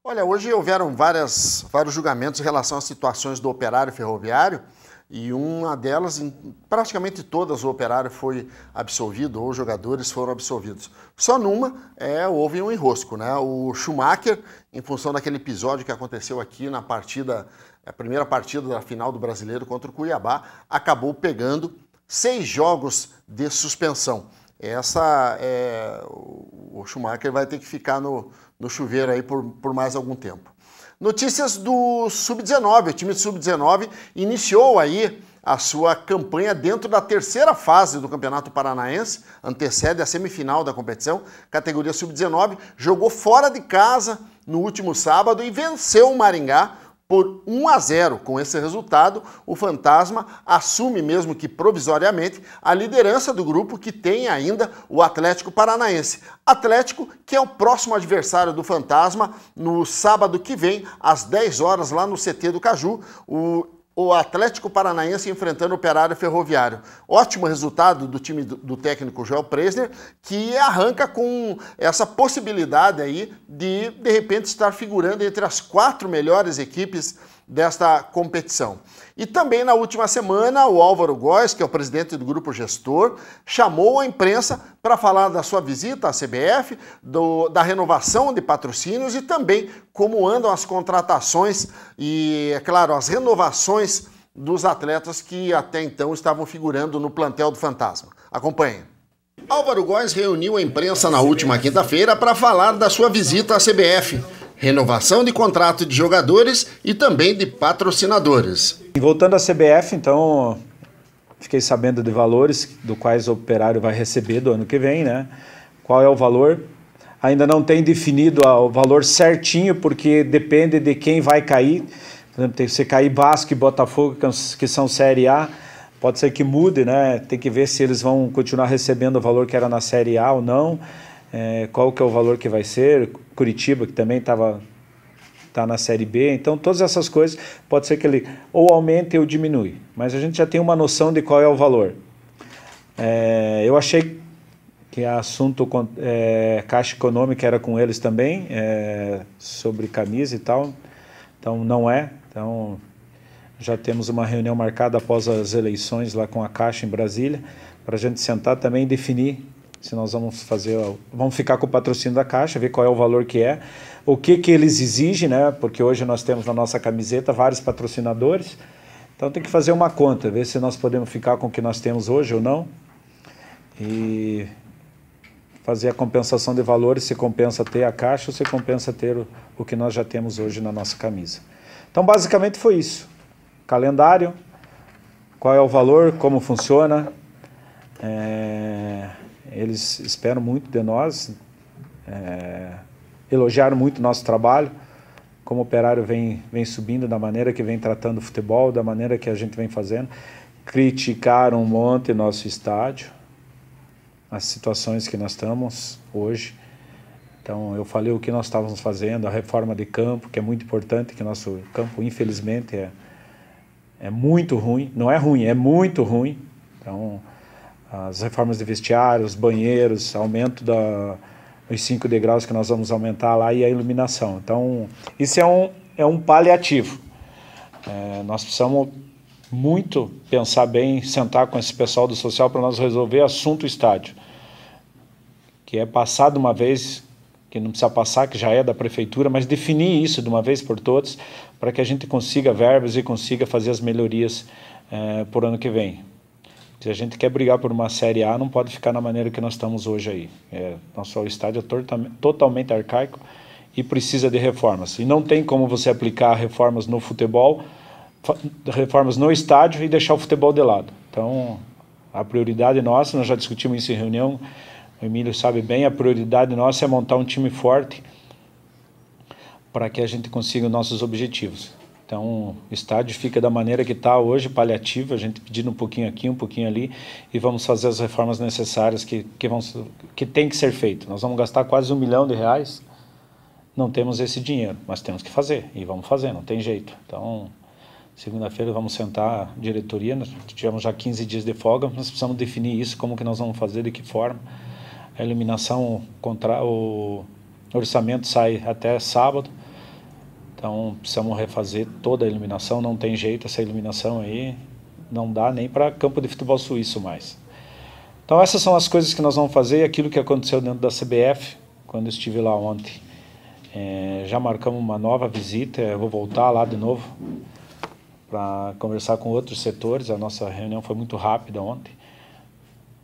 Olha, hoje houveram vários julgamentos em relação às situações do Operário Ferroviário e uma delas, praticamente todas, o Operário foi absolvido ou os jogadores foram absolvidos. Só numa houve um enrosco, né? O Schumacher, em função daquele episódio que aconteceu aqui na partida, a primeira partida da final do Brasileiro contra o Cuiabá, acabou pegando 6 jogos de suspensão. O Schumacher vai ter que ficar no chuveiro aí por mais algum tempo. Notícias do Sub-19. O time do Sub-19 iniciou aí a sua campanha dentro da terceira fase do Campeonato Paranaense, antecede a semifinal da competição, categoria Sub-19, jogou fora de casa no último sábado e venceu o Maringá por 1-0. Com esse resultado, o Fantasma assume, mesmo que provisoriamente, a liderança do grupo, que tem ainda o Atlético Paranaense. Atlético, que é o próximo adversário do Fantasma, no sábado que vem, às 10 horas, lá no CT do Caju, o Atlético Paranaense enfrentando o Operário Ferroviário. Ótimo resultado do time do técnico Joel Presner, que arranca com essa possibilidade aí de repente, estar figurando entre as 4 melhores equipes desta competição. E também na última semana, o Álvaro Góes, que é o presidente do grupo gestor, chamou a imprensa para falar da sua visita à CBF, da renovação de patrocínios e também como andam as contratações e, é claro, as renovações dos atletas que até então estavam figurando no plantel do Fantasma. Acompanhe. Álvaro Góes reuniu a imprensa na última quinta-feira para falar da sua visita à CBF. Renovação de contrato de jogadores e também de patrocinadores. Voltando à CBF, então, fiquei sabendo de valores do quais o Operário vai receber do ano que vem, né? Qual é o valor? Ainda não tem definido o valor certinho, porque depende de quem vai cair. Por exemplo, se cair Vasco e Botafogo, que são Série A, pode ser que mude, né? Tem que ver se eles vão continuar recebendo o valor que era na Série A ou não. Qual que é o valor que vai ser, Curitiba, que também tá na Série B, então todas essas coisas, pode ser que ele ou aumente ou diminui, mas a gente já tem uma noção de qual é o valor. Eu achei que assunto Caixa Econômica era com eles também, sobre camisa e tal, então não é, então já temos uma reunião marcada após as eleições lá com a Caixa em Brasília, para a gente sentar também e definir se nós vamos ficar com o patrocínio da Caixa, ver qual é o valor que é, o que eles exigem, né? Porque hoje nós temos na nossa camiseta vários patrocinadores, então tem que fazer uma conta, ver se nós podemos ficar com o que nós temos hoje ou não, e fazer a compensação de valores, se compensa ter a Caixa ou se compensa ter o que nós já temos hoje na nossa camisa. Então basicamente foi isso, calendário, qual é o valor, como funciona, eles esperam muito de nós, elogiaram muito o nosso trabalho, como o Operário vem subindo, da maneira que vem tratando o futebol, da maneira que a gente vem fazendo. Criticaram um monte nosso estádio, as situações que nós estamos hoje. Então eu falei o que nós estávamos fazendo, a reforma de campo, que é muito importante, que nosso campo infelizmente é muito ruim, não é ruim, é muito ruim. Então as reformas de vestiário, os banheiros, aumento dos 5 degraus que nós vamos aumentar lá e a iluminação. Então, isso é um paliativo. Nós precisamos muito pensar bem, sentar com esse pessoal do social para nós resolver assunto estádio, que é passar de uma vez, que não precisa passar, que já é da prefeitura, mas definir isso de uma vez por todas, para que a gente consiga verbas e consiga fazer as melhorias por ano que vem. Se a gente quer brigar por uma Série A, não pode ficar na maneira que nós estamos hoje aí. Nosso estádio é totalmente arcaico e precisa de reformas. E não tem como você aplicar reformas no futebol, reformas no estádio e deixar o futebol de lado. Então, a prioridade nossa, nós já discutimos isso em reunião, o Emílio sabe bem, a prioridade nossa é montar um time forte para que a gente consiga os nossos objetivos. Então, o estádio fica da maneira que está hoje, paliativo, a gente pedindo um pouquinho aqui, um pouquinho ali, e vamos fazer as reformas necessárias que tem que ser feito. Nós vamos gastar quase R$1 milhão, não temos esse dinheiro, mas temos que fazer, e vamos fazer, não tem jeito. Então, segunda-feira vamos sentar a diretoria, nós tivemos já 15 dias de folga, nós precisamos definir isso, como que nós vamos fazer, de que forma. A iluminação, o orçamento sai até sábado, Então precisamos refazer toda a eliminação, não tem jeito, essa eliminação aí não dá nem para campo de futebol suíço mais. Então essas são as coisas que nós vamos fazer, aquilo que aconteceu dentro da CBF, quando eu estive lá ontem. Já marcamos uma nova visita, eu vou voltar lá de novo para conversar com outros setores, a nossa reunião foi muito rápida ontem,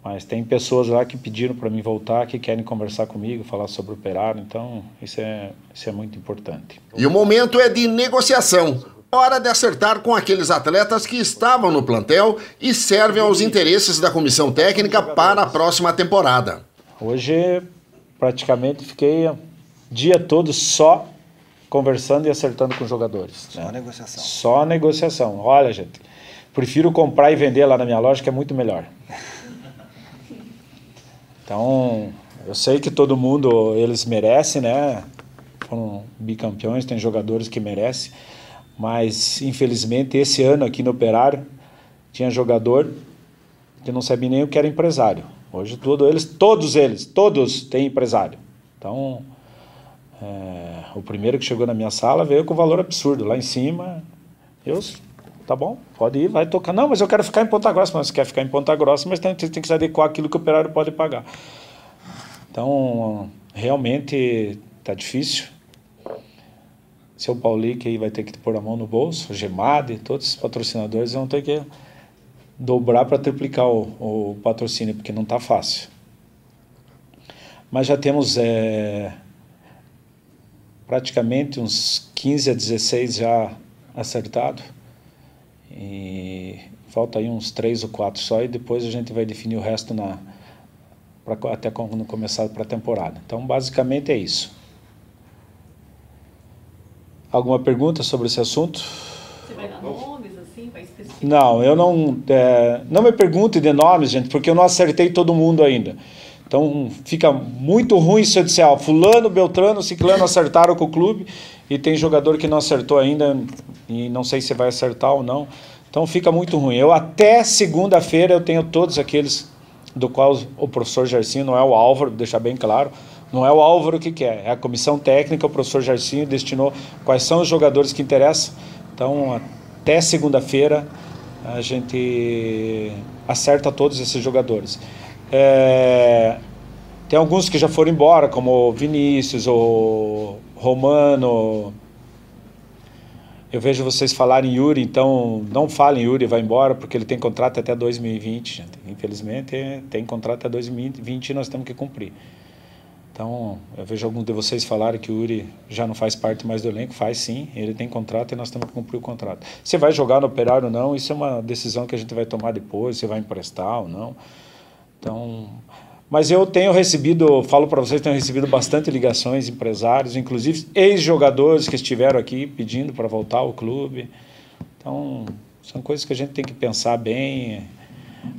mas tem pessoas lá que pediram para mim voltar, que querem conversar comigo, falar sobre o Operário, então isso é muito importante. E o momento é de negociação. Hora de acertar com aqueles atletas que estavam no plantel e servem aos interesses da comissão técnica para a próxima temporada. Hoje, praticamente, fiquei o dia todo só conversando e acertando com os jogadores. Só negociação. Só negociação. Olha, gente, prefiro comprar e vender lá na minha loja, que é muito melhor. Então, eu sei que todo mundo, eles merecem, né? Foram bicampeões, tem jogadores que merecem. Mas, infelizmente, esse ano aqui no Operário, tinha jogador que não sabia nem o que era empresário. Hoje, todos têm empresário. Então, o primeiro que chegou na minha sala veio com valor absurdo. Lá em cima, tá bom, pode ir, vai tocar. Não, mas eu quero ficar em Ponta Grossa. Mas você quer ficar em Ponta Grossa, mas tem que se adequar àquilo que o Operário pode pagar. Então, realmente, tá difícil. Seu Paulinho, que aí vai ter que pôr a mão no bolso, o Gemade, todos os patrocinadores vão ter que dobrar para triplicar o patrocínio, porque não está fácil. Mas já temos praticamente uns 15 a 16 já acertado. E falta aí uns 3 ou 4 só, e depois a gente vai definir o resto até quando começar para a temporada. Então, basicamente é isso. Alguma pergunta sobre esse assunto? Você vai dar nomes, assim, vai especificar? Não, eu não me pergunte de nomes, gente, porque eu não acertei todo mundo ainda. Então fica muito ruim se eu disser, fulano, beltrano, ciclano acertaram com o clube e tem jogador que não acertou ainda e não sei se vai acertar ou não. Então fica muito ruim. Eu até segunda-feira eu tenho todos aqueles do qual o professor Gersinho, não é o Álvaro, deixar bem claro, não é o Álvaro que quer, é a comissão técnica, o professor Gersinho destinou quais são os jogadores que interessam. Então, até segunda-feira, a gente acerta todos esses jogadores. Tem alguns que já foram embora, como o Vinícius, o Romano. Eu vejo vocês falarem Yuri, então não falem Yuri, vai embora, porque ele tem contrato até 2020. Gente. Infelizmente, tem contrato até 2020 e nós temos que cumprir. Então, eu vejo alguns de vocês falarem que o Yuri já não faz parte mais do elenco. Faz sim, ele tem contrato e nós temos que cumprir o contrato. Se vai jogar no Operário ou não, isso é uma decisão que a gente vai tomar depois, se vai emprestar ou não. Então, mas eu tenho recebido, falo para vocês, tenho recebido bastante ligações, empresários, inclusive ex-jogadores que estiveram aqui pedindo para voltar ao clube. Então, são coisas que a gente tem que pensar bem.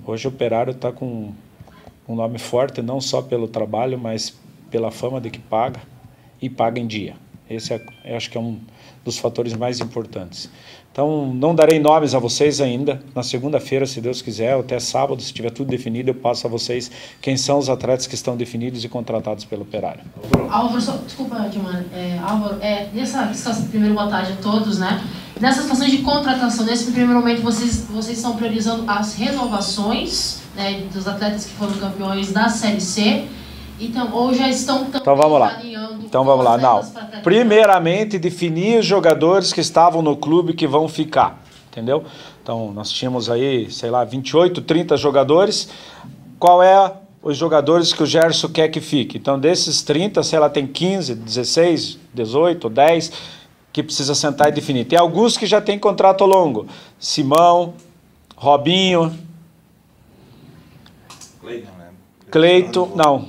Hoje o Operário está com um nome forte, não só pelo trabalho, mas pela fama de que paga e paga em dia. Esse eu acho que é um dos fatores mais importantes. Então, não darei nomes a vocês ainda. Na segunda-feira, se Deus quiser, ou até sábado, se tiver tudo definido, eu passo a vocês quem são os atletas que estão definidos e contratados pelo Operário. Álvaro, desculpa, Dilmar. Álvaro, nessa situação, primeiro, boa tarde a todos, né? Nessa situação de contratação, nesse primeiro momento, vocês estão priorizando as renovações, né, dos atletas que foram campeões da Série C. Então, ou já estão então vamos lá. Não. Primeiramente, definir os jogadores que estavam no clube que vão ficar, entendeu? Então, nós tínhamos aí, sei lá, 28, 30 jogadores. Qual é os jogadores que o Gerson quer que fique? Então, desses 30, sei lá, tem 15, 16, 18, 10 que precisa sentar e definir. Tem alguns que já tem contrato longo. Simão, Robinho, Cleito não.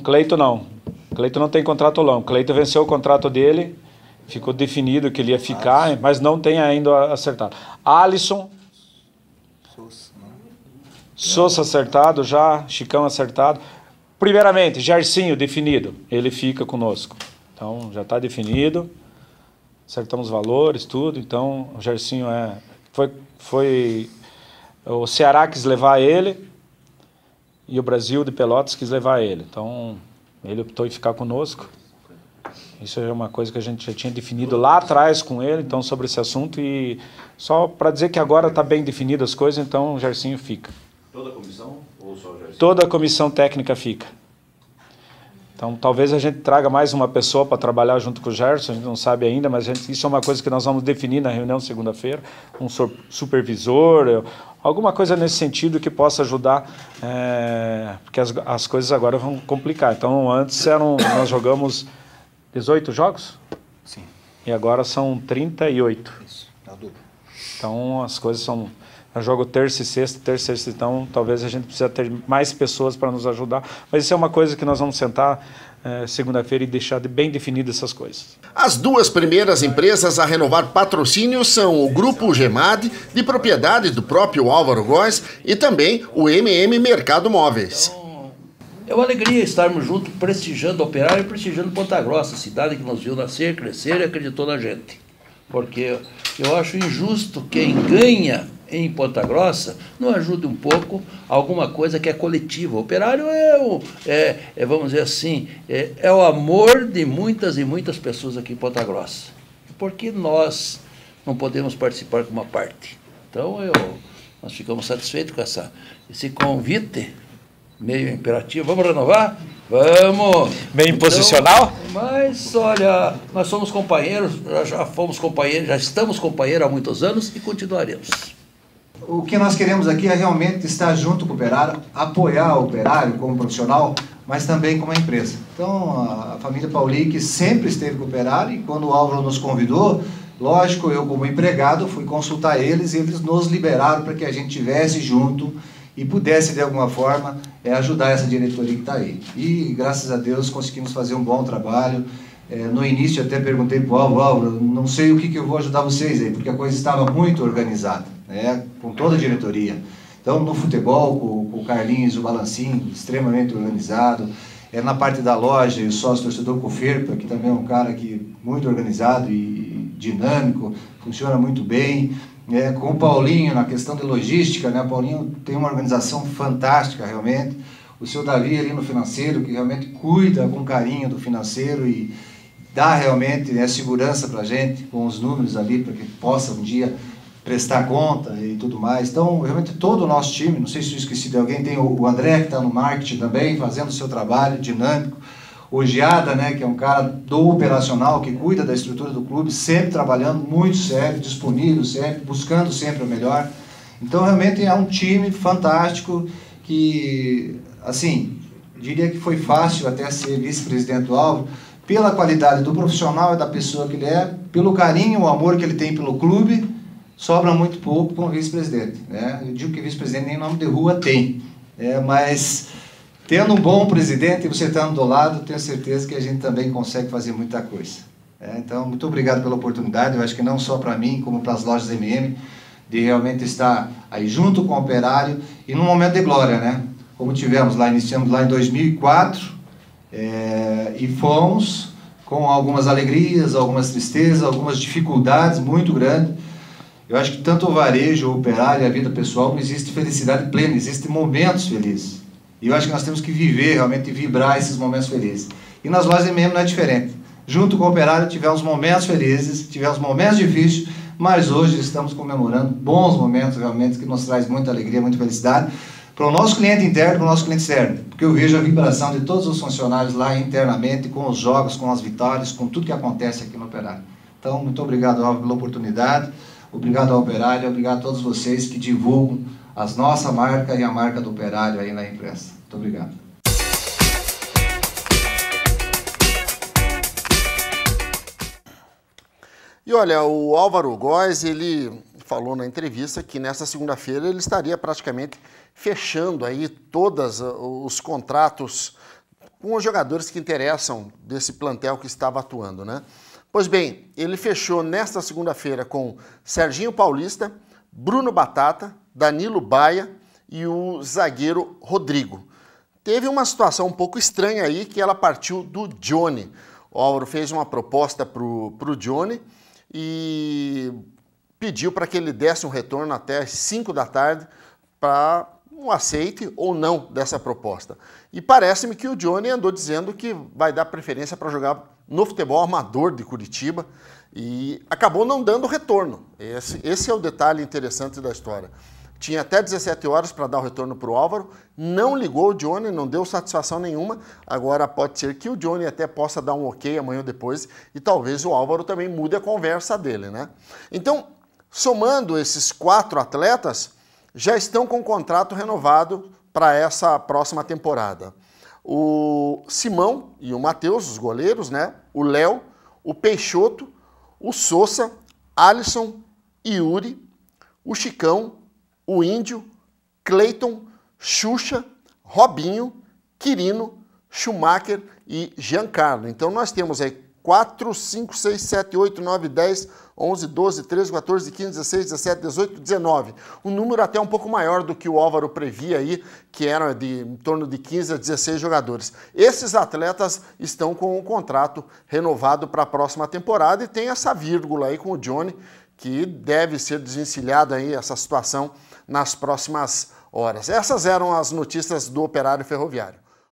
Cleito não tem contrato longo. Cleito venceu o contrato dele, ficou definido que ele ia ficar, mas não tem ainda acertado. Alisson, Sousa acertado já, Chicão acertado. Primeiramente, Gersinho definido, ele fica conosco. Então já está definido, acertamos valores, tudo. Então o Gersinho foi o Ceará quis levar ele. E o Brasil de Pelotas quis levar ele. Então, ele optou em ficar conosco. Isso é uma coisa que a gente já tinha definido lá atrás com ele, então, sobre esse assunto, e só para dizer que agora está bem definidas as coisas, então o Gersinho fica. Toda a comissão ou só o Gersinho? Toda a comissão técnica fica. Então, talvez a gente traga mais uma pessoa para trabalhar junto com o Gerson, a gente não sabe ainda, mas isso é uma coisa que nós vamos definir na reunião segunda-feira, um supervisor, alguma coisa nesse sentido que possa ajudar, porque as coisas agora vão complicar. Então, antes nós jogamos 18 jogos? Sim. E agora são 38. Isso, é o duplo. Então, as coisas são... Eu jogo terça e sexta, então talvez a gente precisa ter mais pessoas para nos ajudar. Mas isso é uma coisa que nós vamos sentar segunda-feira e deixar bem definidas essas coisas. As duas primeiras empresas a renovar patrocínio são o Grupo Gemad, de propriedade do próprio Álvaro Góes, e também o MM Mercado Móveis. Então, é uma alegria estarmos juntos, prestigiando o Operário e prestigiando Ponta Grossa, cidade que nos viu nascer, crescer e acreditou na gente. Porque eu acho injusto quem ganha em Ponta Grossa não ajude um pouco alguma coisa que é coletiva. O Operário vamos dizer assim, é o amor de muitas e muitas pessoas aqui em Ponta Grossa. Por que nós não podemos participar com uma parte? Então, nós ficamos satisfeitos com esse convite meio imperativo. Vamos renovar? Vamos! Bem então, posicional? Mas, olha, nós somos companheiros, já fomos companheiros, já estamos companheiros há muitos anos e continuaremos. O que nós queremos aqui é realmente estar junto com o Operário, apoiar o Operário como profissional, mas também como empresa. Então, a família Paulic sempre esteve com o Operário, e quando o Álvaro nos convidou, lógico, eu como empregado fui consultar eles, e eles nos liberaram para que a gente estivesse junto e pudesse, de alguma forma, ajudar essa diretoria que está aí. E, graças a Deus, conseguimos fazer um bom trabalho. No início, até perguntei para o Álvaro, não sei o que eu vou ajudar vocês aí, porque a coisa estava muito organizada, né, com toda a diretoria. Então, no futebol, com o Carlinhos, o Balancinho, extremamente organizado. Na parte da loja, o sócio-torcedor com o Ferpa, que também é um cara muito organizado e dinâmico, funciona muito bem. Com o Paulinho, na questão de logística, né? O Paulinho tem uma organização fantástica, realmente. O seu Davi ali no financeiro, que realmente cuida com carinho do financeiro e dá realmente segurança para a gente, com os números ali, para que possa um dia prestar conta e tudo mais. Então, realmente todo o nosso time, não sei se eu esqueci de alguém, tem o André, que está no marketing também, fazendo o seu trabalho dinâmico. O Giada, né, que é um cara do operacional, que cuida da estrutura do clube, sempre trabalhando muito sério, disponível sempre, buscando sempre o melhor. Então, realmente é um time fantástico que, assim, diria que foi fácil até ser vice-presidente do Álvaro, pela qualidade do profissional e da pessoa que ele é, pelo carinho, o amor que ele tem pelo clube, sobra muito pouco para um vice-presidente, né? Eu digo que vice-presidente nem nome de rua tem, mas... Tendo um bom presidente e você estando do lado, tenho certeza que a gente também consegue fazer muita coisa. Então, muito obrigado pela oportunidade. Eu acho que não só para mim, como para as lojas MM, de realmente estar aí junto com o Operário e num momento de glória, né? Como iniciamos lá em 2004 e fomos com algumas alegrias, algumas tristezas, algumas dificuldades muito grandes. Eu acho que tanto o varejo, o Operário e a vida pessoal não existe felicidade plena, existem momentos felizes. E eu acho que nós temos que viver, realmente, e vibrar esses momentos felizes. E nas lojas MM não é diferente. Junto com o Operário tivemos momentos felizes, tivemos momentos difíceis, mas hoje estamos comemorando bons momentos, realmente, que nos traz muita alegria, muita felicidade, para o nosso cliente interno e para o nosso cliente externo. Porque eu vejo a vibração de todos os funcionários lá internamente, com os jogos, com as vitórias, com tudo que acontece aqui no Operário. Então, muito obrigado, Álvaro, pela oportunidade. Obrigado ao Operário, obrigado a todos vocês que divulgam a nossa marca e a marca do Operário aí na imprensa. Muito obrigado. E olha, o Álvaro Góes, ele falou na entrevista que nessa segunda-feira ele estaria praticamente fechando aí todos os contratos com os jogadores que interessam desse plantel que estava atuando, né? Pois bem, ele fechou nesta segunda-feira com Serginho Paulista, Bruno Batata, Danilo Baia e o zagueiro Rodrigo. Teve uma situação um pouco estranha aí, que ela partiu do Johnny. O Álvaro fez uma proposta para o Johnny e pediu para que ele desse um retorno até às 5 da tarde para um aceite ou não dessa proposta. E parece-me que o Johnny andou dizendo que vai dar preferência para jogar no futebol amador de Curitiba e acabou não dando retorno. Esse é o detalhe interessante da história. Tinha até 17 horas para dar o retorno para o Álvaro, não ligou o Johnny, não deu satisfação nenhuma. Agora pode ser que o Johnny até possa dar um ok amanhã ou depois e talvez o Álvaro também mude a conversa dele, né? Então, somando esses 4 atletas, já estão com o contrato renovado para essa próxima temporada. O Simão e o Matheus, os goleiros, né? O Léo, o Peixoto, o Sousa, Alisson, Yuri, o Chicão, o Índio, Cleiton, Xuxa, Robinho, Quirino, Schumacher e Giancarlo. Então nós temos aí 4, 5, 6, 7, 8, 9, 10, 11, 12, 13, 14, 15, 16, 17, 18, 19. Um número até um pouco maior do que o Álvaro previa aí, que era em torno de 15 a 16 jogadores. Esses atletas estão com o contrato renovado para a próxima temporada e tem essa vírgula aí com o Johnny, que deve ser desvencilhada aí essa situação nas próximas horas. Essas eram as notícias do Operário Ferroviário.